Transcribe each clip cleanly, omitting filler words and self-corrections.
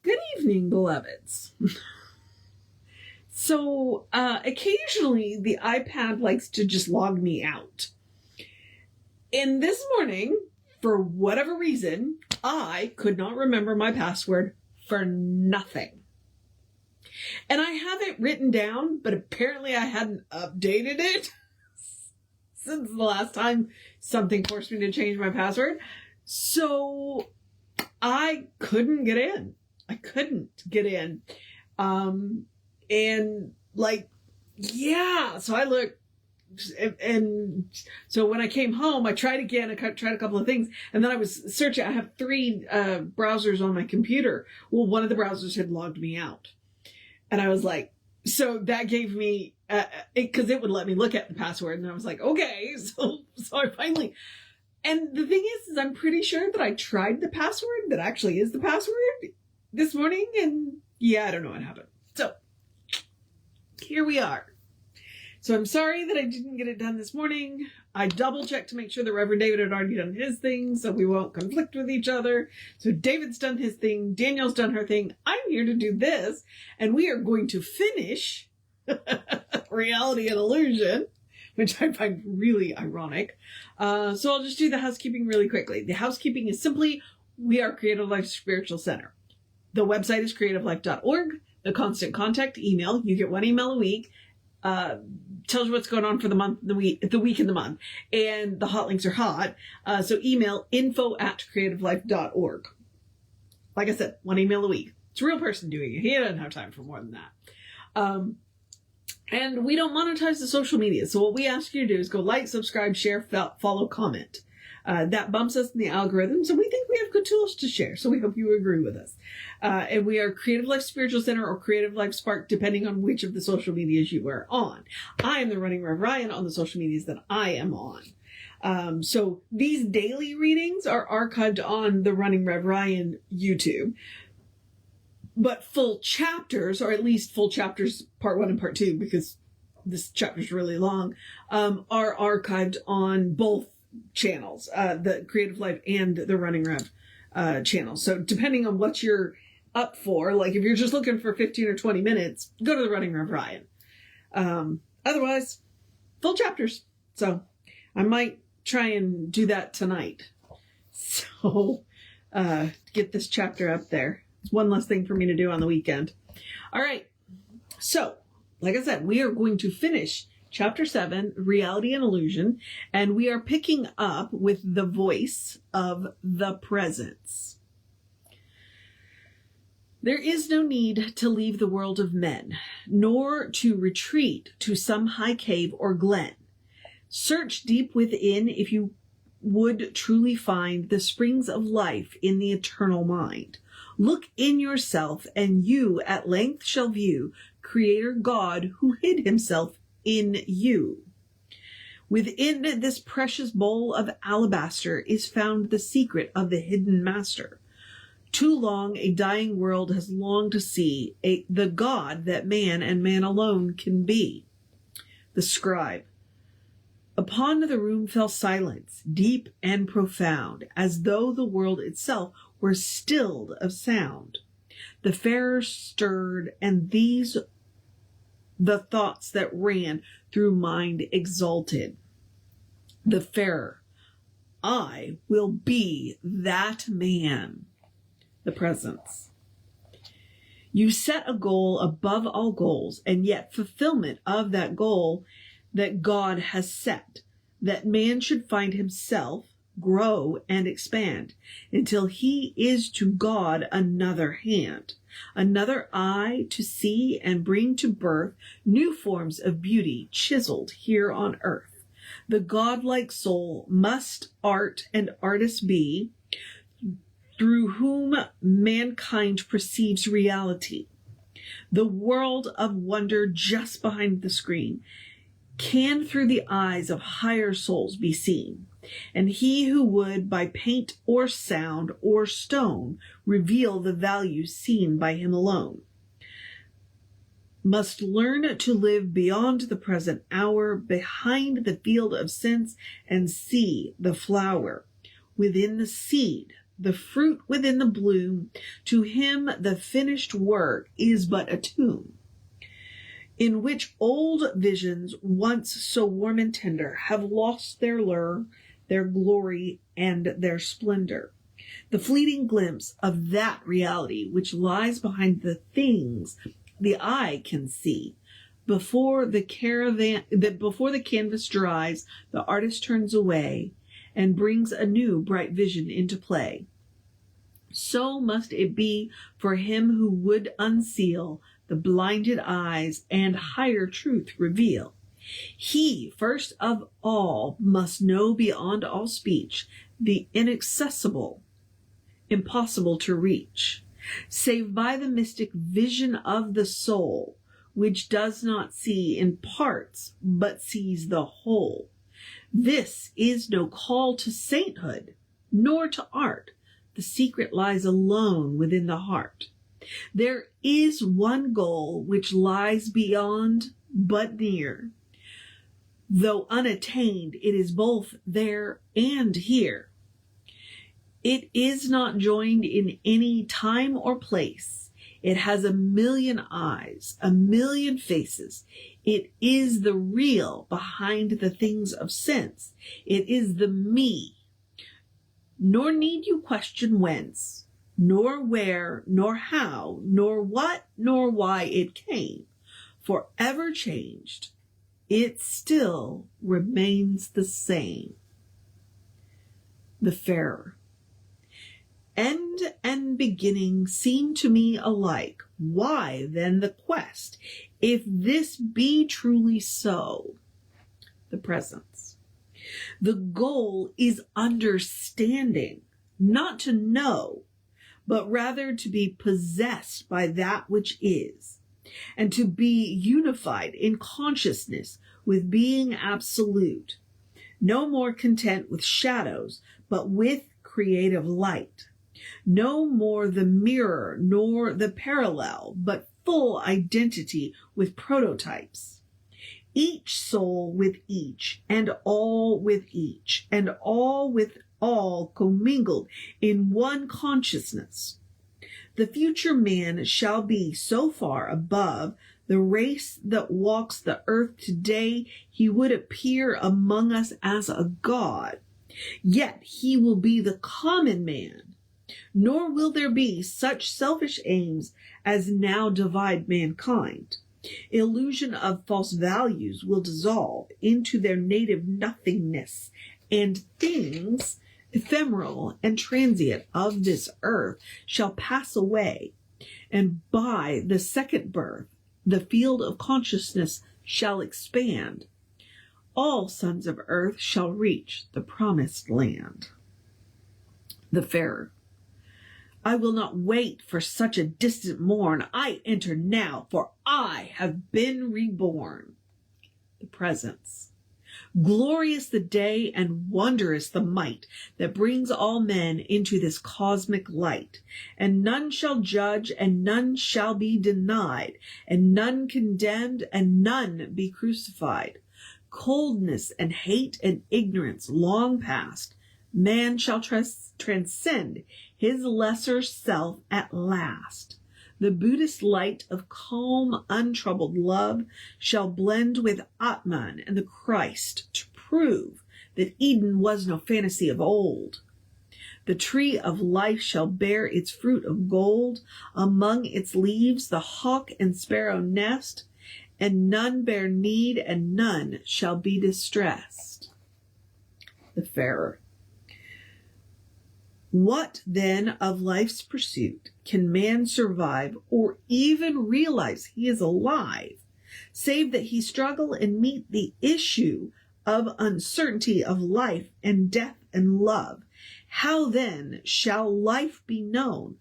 Good evening, beloveds. So, occasionally the iPad likes to just log me out. And this morning, for whatever reason, I could not remember my password for nothing. And I have it written down, but apparently I hadn't updated it since the last time something forced me to change my password. So I couldn't get in. And like, yeah, so I looked, and so when I came home, I tried again. I tried a couple of things, and then I was searching. I have 3 browsers on my computer. Well, one of the browsers had logged me out, and I was like, so that gave me, because it would let me look at the password, and I was like, okay, so I finally, and the thing is I'm pretty sure that I tried the password that actually is the password this morning, and yeah, I don't know what happened. So here we are. So I'm sorry that I didn't get it done this morning. I double checked to make sure that Reverend David had already done his thing so we won't conflict with each other. So David's done his thing. Danielle's done her thing. I'm here to do this. And we are going to finish Reality and Illusion, which I find really ironic. So I'll just do the housekeeping really quickly. The housekeeping is simply, we are Creative Life Spiritual Center. The website is creativelife.org. The constant contact email, you get 1 email a week, tells you what's going on for the month, the week and the month. And the hot links are hot. So email info@creativelife.org. Like I said, 1 email a week. It's a real person doing it. He doesn't have time for more than that. And we don't monetize the social media. So what we ask you to do is go like, subscribe, share, follow, comment. That bumps us in the algorithms, and we think we have good tools to share. So we hope you agree with us. And we are Creative Life Spiritual Center or Creative Life Spark, depending on which of the social medias you are on. I am the Running Rev Ryan on the social medias that I am on. So these daily readings are archived on the Running Rev Ryan YouTube. But full chapters, or at least full chapters, part 1 and part 2, because this chapter is really long, are archived on both channels, the Creative Life and the Running Rev channel. So depending on what you're up for, like if you're just looking for 15 or 20 minutes, go to the Running Rev Ryan. Otherwise, full chapters. So I might try and do that tonight. So get this chapter up there. It's one less thing for me to do on the weekend. All right. So, like I said, we are going to finish Chapter 7, Reality and Illusion, and we are picking up with the voice of the presence. There is no need to leave the world of men, nor to retreat to some high cave or glen. Search deep within if you would truly find the springs of life in the eternal mind. Look in yourself, and you at length shall view Creator God who hid himself in you. Within this precious bowl of alabaster is found the secret of the hidden master. Too long a dying world has longed to see the God that man and man alone can be. The scribe. Upon the room fell silence, deep and profound, as though the world itself were stilled of sound. The farer stirred, and these the thoughts that ran through mind exalted. The farer, I will be that man. The presence. You set a goal above all goals, and yet fulfillment of that goal that God has set, that man should find himself, grow, and expand until he is to God another hand, another eye to see and bring to birth new forms of beauty chiseled here on earth. The godlike soul must art and artist be, through whom mankind perceives reality. The world of wonder just behind the screen can through the eyes of higher souls be seen. And he who would by paint or sound or stone reveal the value seen by him alone must learn to live beyond the present hour, behind the field of sense, and see the flower within the seed, the fruit within the bloom. To him the finished work is but a tomb, in which old visions, once so warm and tender, have lost their lure, their glory, and their splendor. The fleeting glimpse of that reality which lies behind the things the eye can see. Before the canvas dries, the artist turns away and brings a new bright vision into play. So must it be for him who would unseal the blinded eyes and higher truth reveal. He, first of all, must know beyond all speech the inaccessible, impossible to reach, save by the mystic vision of the soul, which does not see in parts, but sees the whole. This is no call to sainthood, nor to art. The secret lies alone within the heart. There is one goal which lies beyond but near. Though unattained, it is both there and here. It is not joined in any time or place. It has a million eyes, a million faces. It is the real behind the things of sense. It is the me. Nor need you question whence, nor where, nor how, nor what, nor why it came. For ever changed, it still remains the same. The Farer. End and beginning seem to me alike. Why then the quest, if this be truly so? The Presence. The goal is understanding, not to know, but rather to be possessed by that which is, and to be unified in consciousness with being absolute, no more content with shadows, but with creative light. No more the mirror nor the parallel, but full identity with prototypes. Each soul with each, and all with each, and all with all commingled in one consciousness. The future man shall be so far above the race that walks the earth today, he would appear among us as a god. Yet he will be the common man, nor will there be such selfish aims as now divide mankind. Illusion of false values will dissolve into their native nothingness, and things ephemeral and transient of this earth shall pass away, and by the second birth the field of consciousness shall expand. All sons of earth shall reach the promised land. The Farer. I will not wait for such a distant morn. I enter now, for I have been reborn. The Presence. Glorious the day and wondrous the might that brings all men into this cosmic light. And none shall judge, and none shall be denied, and none condemned, and none be crucified. Coldness and hate and ignorance long past, man shall transcend his lesser self at last. The Buddhist light of calm, untroubled love shall blend with Atman and the Christ to prove that Eden was no fantasy of old. The tree of life shall bear its fruit of gold. Among its leaves the hawk and sparrow nest, and none bear need, and none shall be distressed. The Farer. What then of life's pursuit can man survive, or even realize he is alive, save that he struggle and meet the issue of uncertainty of life and death and love? How then shall life be known,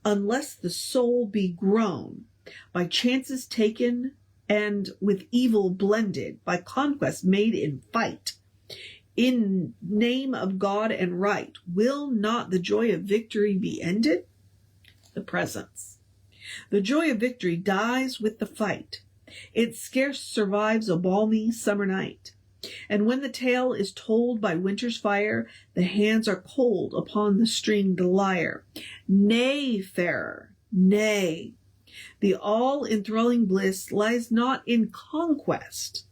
unless the soul be grown, by chances taken and with evil blended, by conquest made in fight? In name of God and right, will not the joy of victory be ended? The Presence. The joy of victory dies with the fight. It scarce survives a balmy summer night. And when the tale is told by winter's fire, the hands are cold upon the stringed lyre. Nay, farer, nay, the all-enthralling bliss lies not in conquest,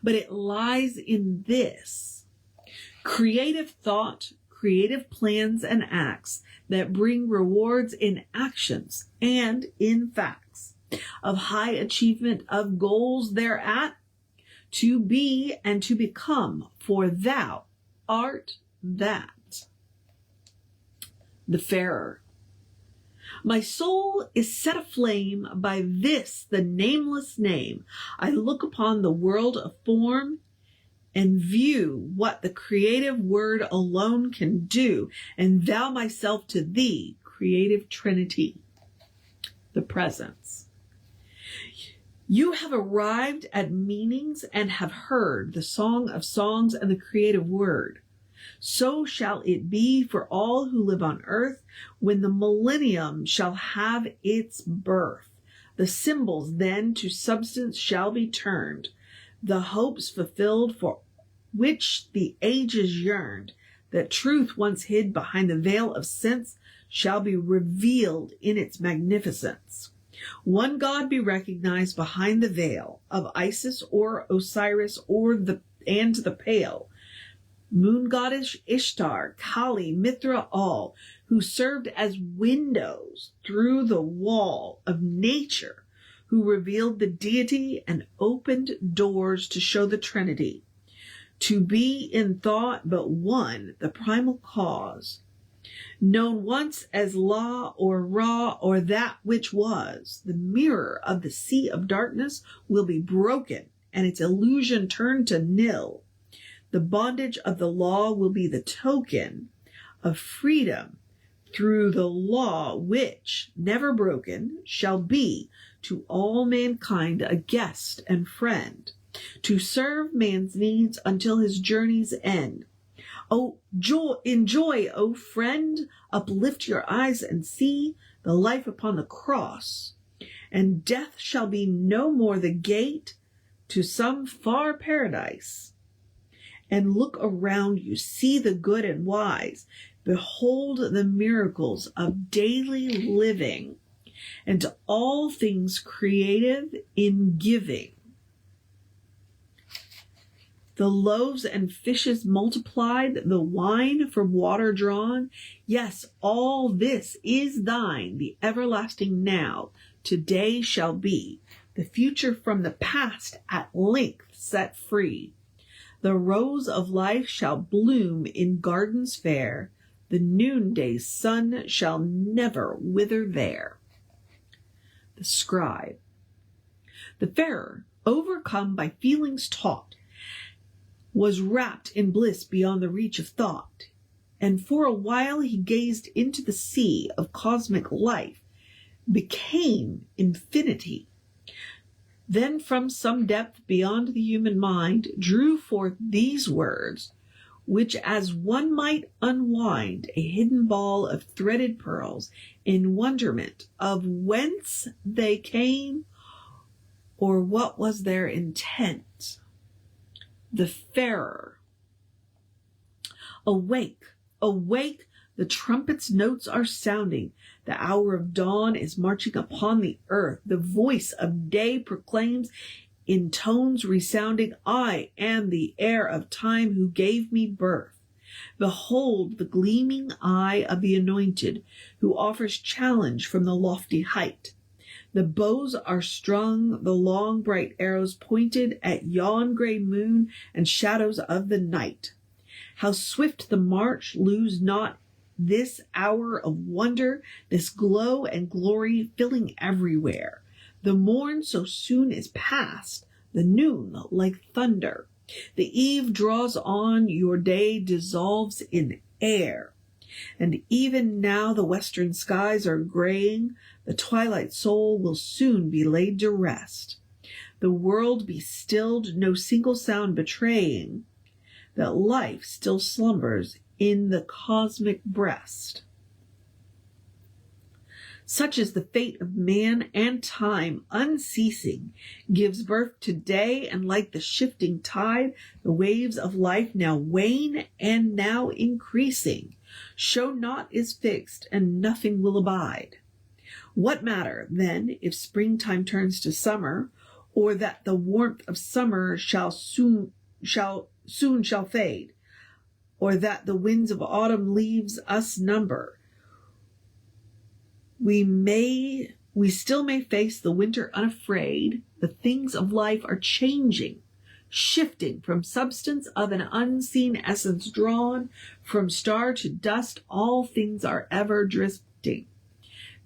but it lies in this: creative thought, creative plans and acts that bring rewards in actions and in facts, of high achievement of goals thereat, to be and to become, for thou art that. The Farer. My soul is set aflame by this, the nameless name. I look upon the world of form and view what the creative word alone can do, and vow myself to thee, creative Trinity. The Presence. You have arrived at meanings and have heard the song of songs and the creative word. So shall it be for all who live on earth when the millennium shall have its birth. The symbols then to substance shall be turned, the hopes fulfilled for which the ages yearned, that truth once hid behind the veil of sense shall be revealed in its magnificence. One God be recognized behind the veil of Isis or Osiris and the pale moon goddess Ishtar, Kali, Mithra, all, who served as windows through the wall of nature, who revealed the deity and opened doors to show the Trinity, to be in thought but one, the primal cause, known once as La or Ra or that which was. The mirror of the sea of darkness will be broken and its illusion turned to nil. The bondage of the law will be the token of freedom through the law which, never broken, shall be to all mankind a guest and friend, to serve man's needs until his journey's end. Oh, enjoy, O friend, uplift your eyes and see the life upon the cross, and death shall be no more the gate to some far paradise. And look around you, see the good and wise, behold the miracles of daily living, and to all things creative in giving. The loaves and fishes multiplied, the wine from water drawn. Yes, all this is thine, the everlasting now, today shall be, the future from the past at length set free. The rose of life shall bloom in gardens fair, the noonday sun shall never wither there. The Scribe. The Farer, overcome by feelings taut, was wrapped in bliss beyond the reach of thought, and for a while he gazed into the sea of cosmic life, became infinity. Then from some depth beyond the human mind drew forth these words, which as one might unwind a hidden ball of threaded pearls in wonderment of whence they came or what was their intent. The Farer. Awake, awake, the trumpet's notes are sounding. The hour of dawn is marching upon the earth. The voice of day proclaims in tones resounding, I am the heir of time who gave me birth. Behold the gleaming eye of the anointed, who offers challenge from the lofty height. The bows are strung, the long bright arrows pointed at yon gray moon and shadows of the night. How swift the march, lose not this hour of wonder, this glow and glory filling everywhere. The morn so soon is past, the noon like thunder. The eve draws on, your day dissolves in air. And even now the western skies are graying, the twilight soul will soon be laid to rest. The world be stilled, no single sound betraying that life still slumbers in the cosmic breast. Such is the fate of man, and time, unceasing, gives birth to day, and like the shifting tide, the waves of life now wane and now increasing, show naught is fixed and nothing will abide. What matter, then, if springtime turns to summer, or that the warmth of summer soon shall fade, or that the winds of autumn leaves us number? We still may face the winter unafraid. The things of life are changing, shifting from substance of an unseen essence drawn from star to dust. All things are ever drifting.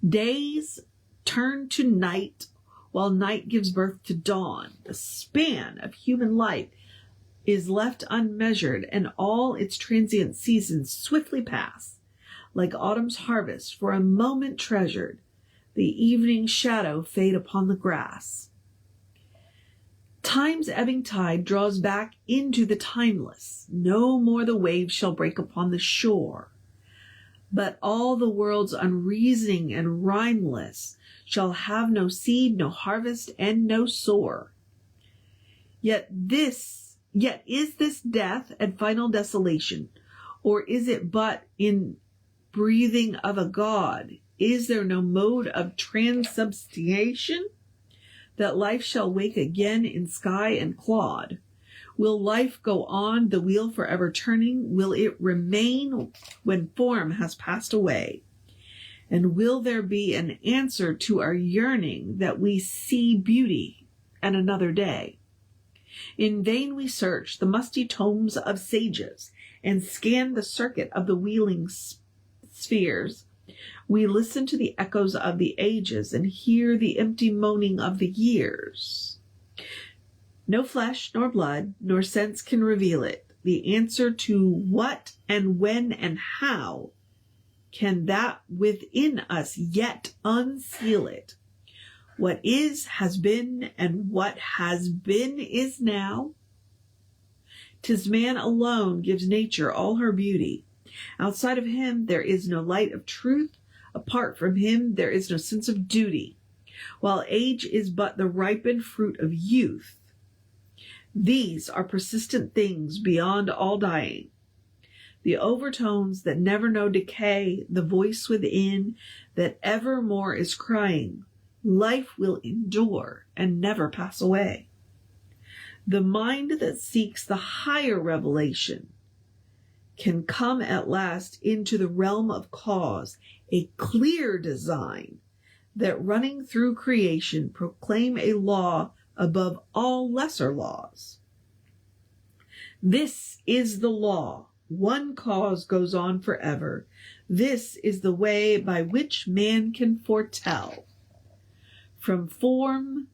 Days turn to night, while night gives birth to dawn. The span of human life is left unmeasured, and all its transient seasons swiftly pass, like autumn's harvest for a moment treasured, the evening shadow fade upon the grass. Time's ebbing tide draws back into the timeless. No more the waves shall break upon the shore, but all the world's unreasoning and rhymeless shall have no seed, no harvest, and no sower. Yet is this death and final desolation, or is it but in breathing of a god? Is there no mode of transubstantiation, that life shall wake again in sky and clod? Will life go on, the wheel forever turning? Will it remain when form has passed away? And will there be an answer to our yearning that we see beauty and another day? In vain we search the musty tomes of sages and scan the circuit of the wheeling spheres. We listen to the echoes of the ages and hear the empty moaning of the years. No flesh, nor blood, nor sense can reveal it. The answer to what and when and how can that within us yet unseal it. What is has been, and what has been is now. 'Tis man alone gives nature all her beauty. Outside of him there is no light of truth. Apart from him there is no sense of duty. While age is but the ripened fruit of youth, these are persistent things beyond all dying. The overtones that never know decay, the voice within that evermore is crying, life will endure and never pass away. The mind that seeks the higher revelation can come at last into the realm of cause, a clear design that running through creation proclaim a law above all lesser laws. This is the law. One cause goes on forever. This is the way by which man can foretell. For form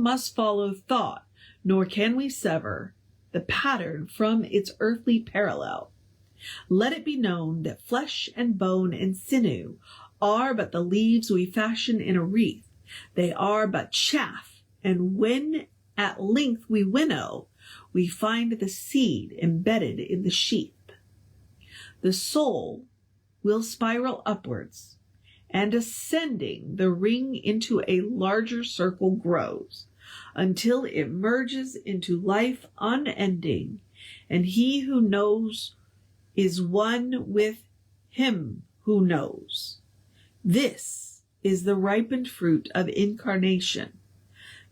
must follow thought, nor can we sever the pattern from its earthly parallel. Let it be known that flesh and bone and sinew are but the leaves we fashion in a wreath. They are but chaff, and when at length we winnow, we find the seed embedded in the sheath. The soul will spiral upwards, and ascending the ring into a larger circle grows, until it merges into life unending, and he who knows is one with him who knows. This is the ripened fruit of incarnation,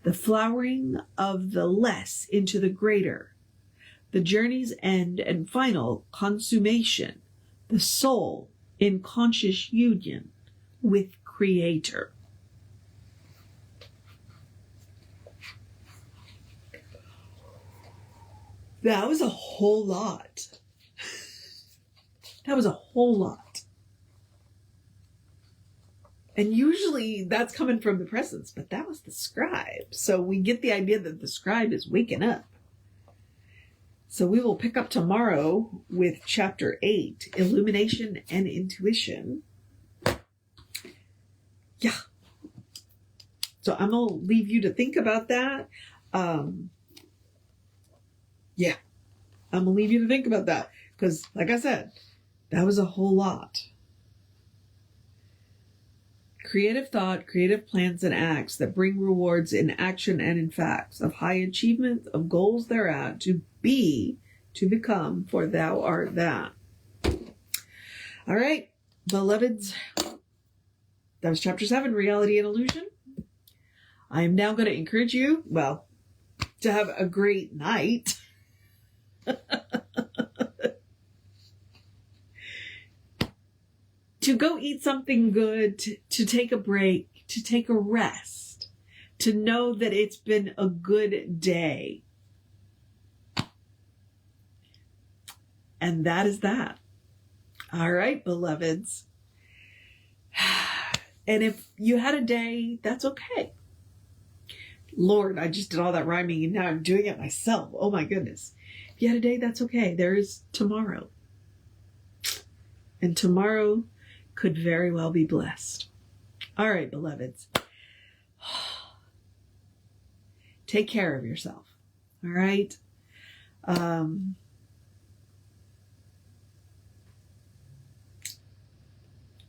the flowering of the less into the greater, the journey's end and final consummation, the soul in conscious union with Creator. That was a whole lot. That was a whole lot. And usually that's coming from the presence, but that was the scribe. So we get the idea that the scribe is waking up. So we will pick up tomorrow with chapter 8, Illumination and Intuition. Yeah. So I'm going to leave you to think about that. Yeah. I'm going to leave you to think about that. Because, like I said, that was a whole lot. Creative thought, creative plans and acts that bring rewards in action and in facts, of high achievement, of goals thereat, to become, for thou art that. All right, beloveds, that was chapter 7, Reality and Illusion. I am now going to encourage you, well, to have a great night. To go eat something good, to take a break, to take a rest, to know that it's been a good day. And that is that. All right, beloveds. And if you had a day, that's okay. Lord, I just did all that rhyming and now I'm doing it myself. Oh my goodness. If you had a day, that's okay. There is tomorrow. And tomorrow could very well be blessed. All right, beloveds. Take care of yourself. All right. I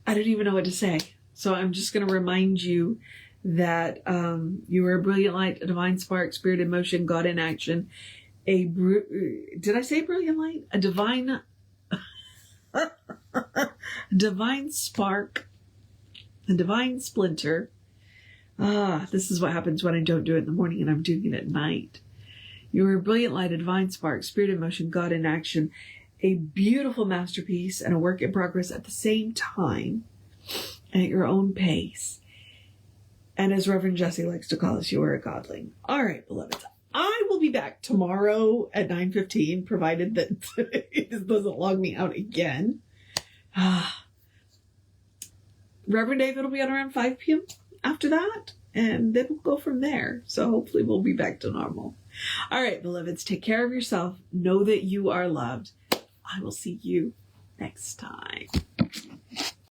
don't even know what to say. So I'm just going to remind you that you are a brilliant light, a divine spark, spirit in motion, God in action. Did I say brilliant light? A divine divine spark, a divine splinter. This is what happens when I don't do it in the morning and I'm doing it at night. You are a brilliant light, a divine spark, spirit in motion, God in action, a beautiful masterpiece and a work in progress at the same time, at your own pace. And as Reverend Jesse likes to call us, you are a godling. All right, beloveds. I will be back tomorrow at 9:15, provided that it doesn't log me out again. Reverend David will be on around 5 p.m. after that, and then we'll go from there. So hopefully we'll be back to normal. All right, beloveds, take care of yourself. Know that you are loved. I will see you next time.